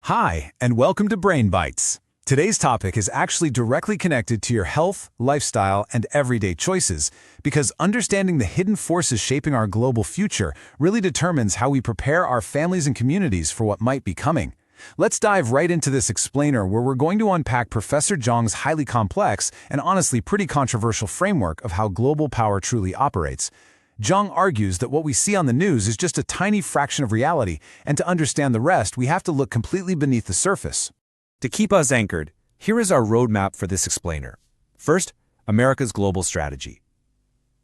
Hi, and welcome to Brain Bites. Today's topic is actually directly connected to your health, lifestyle, and everyday choices, because understanding the hidden forces shaping our global future really determines how we prepare our families and communities for what might be coming. Let's dive right into this explainer where we're going to unpack Professor Jiang's highly complex and honestly pretty controversial framework of how global power truly operates. Jiang argues that what we see on the news is just a tiny fraction of reality, and to understand the rest, we have to look completely beneath the surface. To keep us anchored, here is our roadmap for this explainer. First, America's global strategy.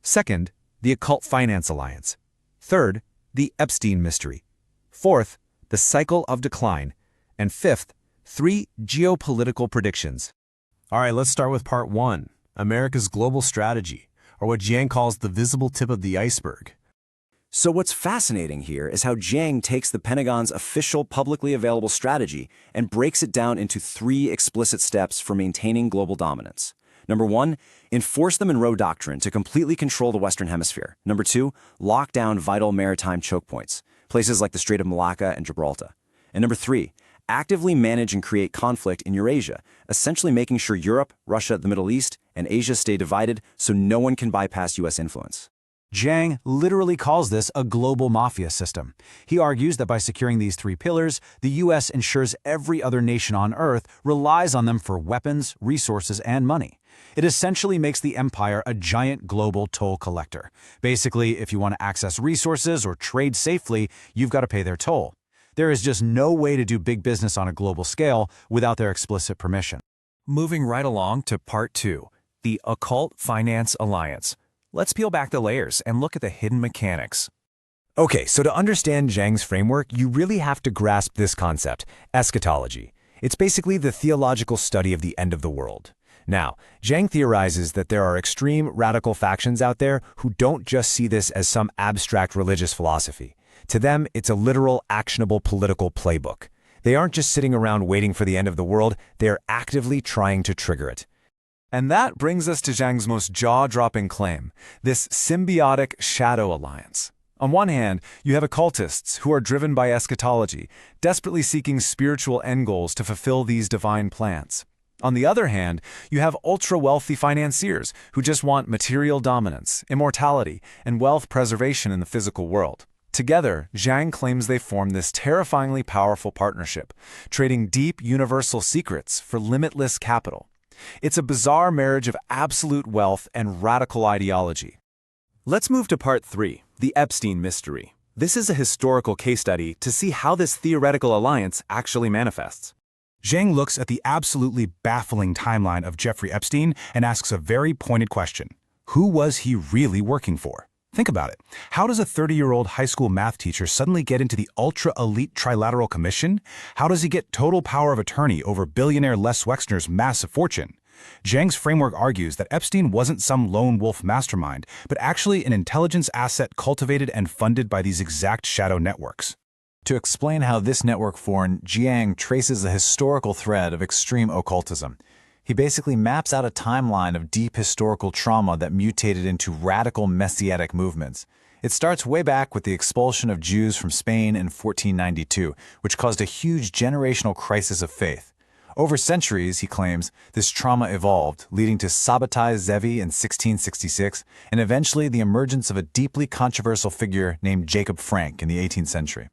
Second, the occult finance alliance. Third, the Epstein mystery. Fourth, the cycle of decline. And fifth, 3 geopolitical predictions. All right, let's start with part 1, America's global strategy, or what Jiang calls the visible tip of the iceberg. So what's fascinating here is how Jiang takes the Pentagon's official publicly available strategy and breaks it down into 3 explicit steps for maintaining global dominance. Number 1, enforce the Monroe Doctrine to completely control the Western Hemisphere. Number 2, lock down vital maritime choke points, places like the Strait of Malacca and Gibraltar. And number 3, actively manage and create conflict in Eurasia, essentially making sure Europe, Russia, the Middle East, and Asia stay divided so no one can bypass U.S. influence. Jiang literally calls this a global mafia system. He argues that by securing these 3 pillars, the U.S. ensures every other nation on Earth relies on them for weapons, resources, and money. It essentially makes the empire a giant global toll collector. Basically, if you want to access resources or trade safely, you've got to pay their toll. There is just no way to do big business on a global scale without their explicit permission. Moving right along to part 2, the occult finance alliance. Let's peel back the layers and look at the hidden mechanics. Okay, so to understand Jiang's framework, you really have to grasp this concept, eschatology. It's basically the theological study of the end of the world. Now, Jiang theorizes that there are extreme radical factions out there who don't just see this as some abstract religious philosophy. To them, it's a literal, actionable political playbook. They aren't just sitting around waiting for the end of the world, they're actively trying to trigger it. And that brings us to Jiang's most jaw-dropping claim, this symbiotic shadow alliance. On one hand, you have occultists who are driven by eschatology, desperately seeking spiritual end goals to fulfill these divine plans. On the other hand, you have ultra-wealthy financiers who just want material dominance, immortality, and wealth preservation in the physical world. Together, Jiang claims they form this terrifyingly powerful partnership, trading deep universal secrets for limitless capital. It's a bizarre marriage of absolute wealth and radical ideology. Let's move to part 3, the Epstein mystery. This is a historical case study to see how this theoretical alliance actually manifests. Jiang looks at the absolutely baffling timeline of Jeffrey Epstein and asks a very pointed question. Who was he really working for? Think about it. How does a 30-year-old high school math teacher suddenly get into the ultra-elite Trilateral Commission? How does he get total power of attorney over billionaire Les Wexner's massive fortune? Jiang's framework argues that Epstein wasn't some lone wolf mastermind, but actually an intelligence asset cultivated and funded by these exact shadow networks. To explain how this network formed, Jiang traces a historical thread of extreme occultism. He basically maps out a timeline of deep historical trauma that mutated into radical messianic movements. It starts way back with the expulsion of Jews from Spain in 1492, which caused a huge generational crisis of faith. Over centuries, he claims, this trauma evolved, leading to Sabbatai Zevi in 1666, and eventually the emergence of a deeply controversial figure named Jacob Frank in the 18th century.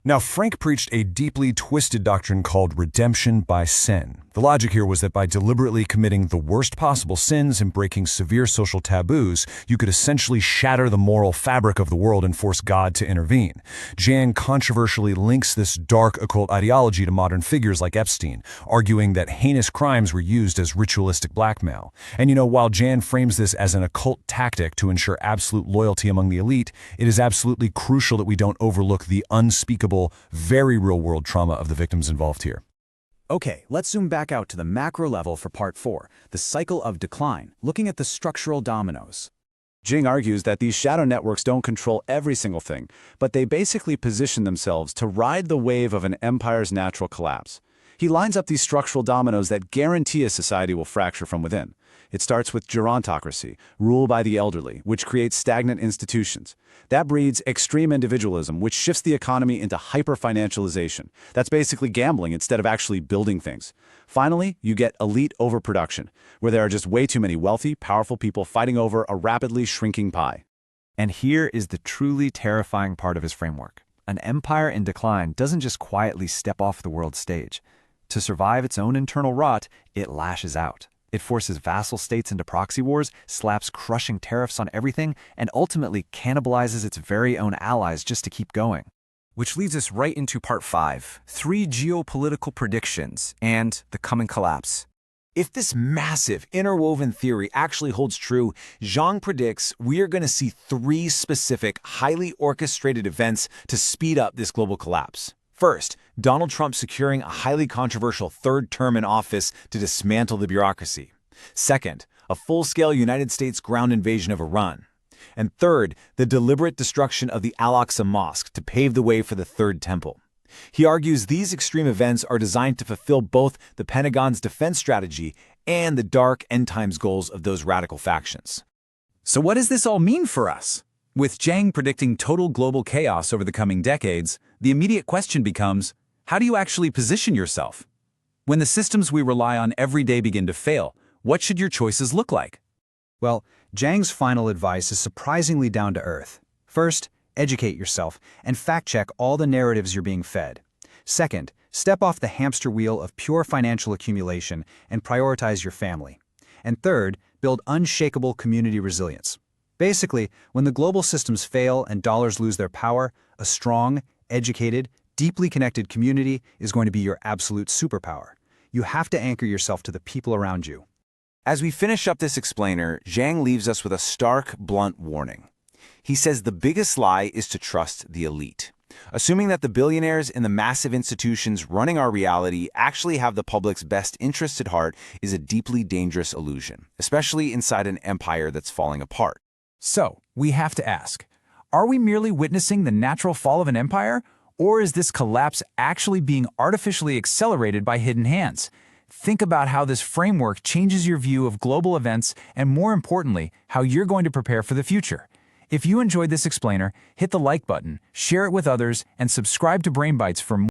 Now, Frank preached a deeply twisted doctrine called redemption by sin. The logic here was that by deliberately committing the worst possible sins and breaking severe social taboos, you could essentially shatter the moral fabric of the world and force God to intervene. Jiang controversially links this dark occult ideology to modern figures like Epstein, arguing that heinous crimes were used as ritualistic blackmail. And while Jiang frames this as an occult tactic to ensure absolute loyalty among the elite, it is absolutely crucial that we don't overlook the unspeakable, very real-world trauma of the victims involved here. Okay, let's zoom back out to the macro level for part 4, the cycle of decline, looking at the structural dominoes. Jiang argues that these shadow networks don't control every single thing, but they basically position themselves to ride the wave of an empire's natural collapse. He lines up these structural dominoes that guarantee a society will fracture from within. It starts with gerontocracy, rule by the elderly, which creates stagnant institutions. That breeds extreme individualism, which shifts the economy into hyper-financialization. That's basically gambling instead of actually building things. Finally, you get elite overproduction, where there are just way too many wealthy, powerful people fighting over a rapidly shrinking pie. And here is the truly terrifying part of his framework. An empire in decline doesn't just quietly step off the world stage. To survive its own internal rot, it lashes out. It forces vassal states into proxy wars, slaps crushing tariffs on everything, and ultimately cannibalizes its very own allies just to keep going. Which leads us right into part 5, 3 geopolitical predictions and the coming collapse. If this massive, interwoven theory actually holds true, Jiang predicts we are going to see 3 specific, highly orchestrated events to speed up this global collapse. First, Donald Trump securing a highly controversial third term in office to dismantle the bureaucracy. Second, a full-scale United States ground invasion of Iran. And third, the deliberate destruction of the Al-Aqsa Mosque to pave the way for the Third Temple. He argues these extreme events are designed to fulfill both the Pentagon's defense strategy and the dark end times goals of those radical factions. So what does this all mean for us? With Jiang predicting total global chaos over the coming decades, the immediate question becomes, how do you actually position yourself? When the systems we rely on every day begin to fail, what should your choices look like? Well, Jiang's final advice is surprisingly down to earth. First, educate yourself and fact-check all the narratives you're being fed. Second, step off the hamster wheel of pure financial accumulation and prioritize your family. And third, build unshakable community resilience. Basically, when the global systems fail and dollars lose their power, a strong, educated, deeply connected community is going to be your absolute superpower. You have to anchor yourself to the people around you. As we finish up this explainer, Jiang leaves us with a stark, blunt warning. He says the biggest lie is to trust the elite. Assuming that the billionaires and the massive institutions running our reality actually have the public's best interests at heart is a deeply dangerous illusion, especially inside an empire that's falling apart. So, we have to ask, are we merely witnessing the natural fall of an empire, or is this collapse actually being artificially accelerated by hidden hands? Think about how this framework changes your view of global events and, more importantly, how you're going to prepare for the future. If you enjoyed this explainer, hit the like button, share it with others, and subscribe to Brain Bites for more.